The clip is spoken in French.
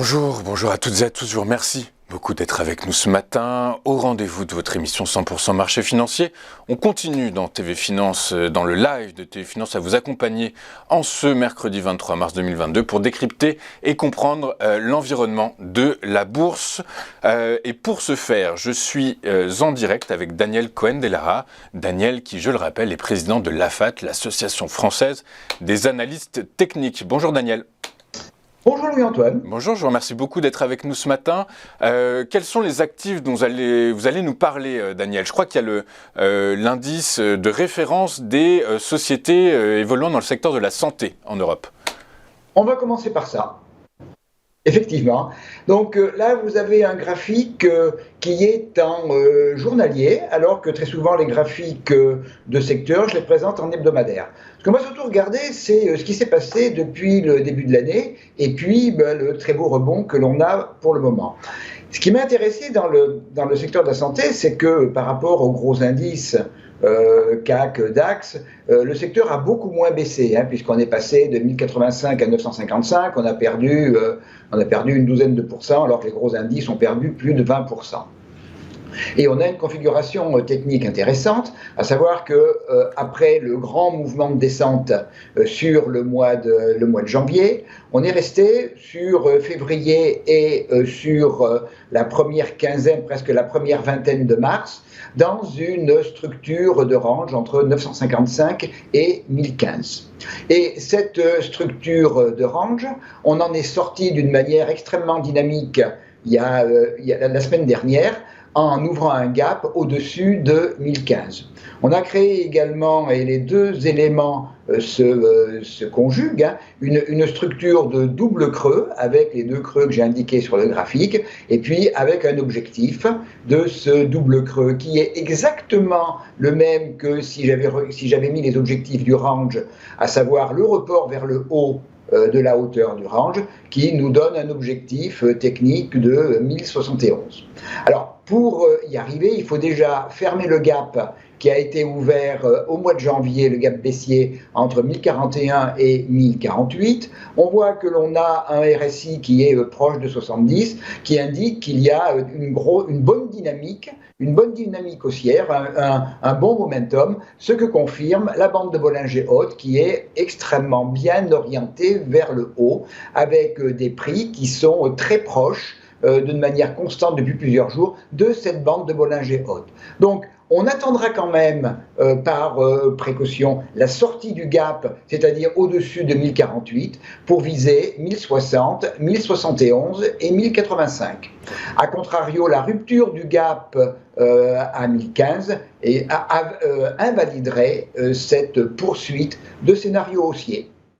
Bonjour à toutes et à tous, je vous remercie beaucoup d'être avec nous ce matin au rendez-vous de votre émission 100% marché financier. On continue dans TV Finance, dans le live de TV Finance, à vous accompagner en ce mercredi 23 mars 2022 pour décrypter et comprendre l'environnement de la bourse. Et pour ce faire, je suis en direct avec Daniel Cohen-Delara. Daniel qui, je le rappelle, est président de l'AFAT, l'Association française des analystes techniques. Bonjour Daniel. Bonjour Louis-Antoine. Bonjour, je vous remercie beaucoup d'être avec nous ce matin. Quels sont les actifs dont vous allez nous parler, Daniel? Je crois qu'il y a l'indice de référence des sociétés évoluant dans le secteur de la santé en Europe. On va commencer par ça. Effectivement. Donc là, vous avez un graphique qui est en journalier, alors que très souvent les graphiques de secteur, je les présente en hebdomadaire. Ce qu'on va surtout regarder, c'est ce qui s'est passé depuis le début de l'année, et puis le très beau rebond que l'on a pour le moment. Ce qui m'a intéressé dans le secteur de la santé, c'est que par rapport aux gros indices, CAC, DAX, le secteur a beaucoup moins baissé, puisqu'on est passé de 1085 à 955, on a perdu une douzaine de pourcents, alors que les gros indices ont perdu plus de 20%. Et on a une configuration technique intéressante, à savoir que après le grand mouvement de descente sur le mois de janvier, on est resté sur février et sur la première quinzaine, presque la première vingtaine de mars, dans une structure de range entre 955 et 1015. Et cette structure de range, on en est sorti d'une manière extrêmement dynamique il y a la semaine dernière, en ouvrant un gap au-dessus de 1015. On a créé également, et les deux éléments se conjuguent, une structure de double creux, avec les deux creux que j'ai indiqués sur le graphique, et puis avec un objectif de ce double creux qui est exactement le même que si j'avais mis les objectifs du range, à savoir le report vers le haut de la hauteur du range, qui nous donne un objectif technique de 1071. Alors, pour y arriver, il faut déjà fermer le gap qui a été ouvert au mois de janvier, le gap baissier entre 1041 et 1048. On voit que l'on a un RSI qui est proche de 70, qui indique qu'il y a une bonne dynamique haussière, un bon momentum, ce que confirme la bande de Bollinger haute qui est extrêmement bien orientée vers le haut, avec des prix qui sont très proches d'une manière constante depuis plusieurs jours de cette bande de Bollinger haute. Donc, on attendra quand même, par précaution, la sortie du gap, c'est-à-dire au-dessus de 1048, pour viser 1060, 1071 et 1085. A contrario, la rupture du gap à 1015 invaliderait cette poursuite de scénario haussier.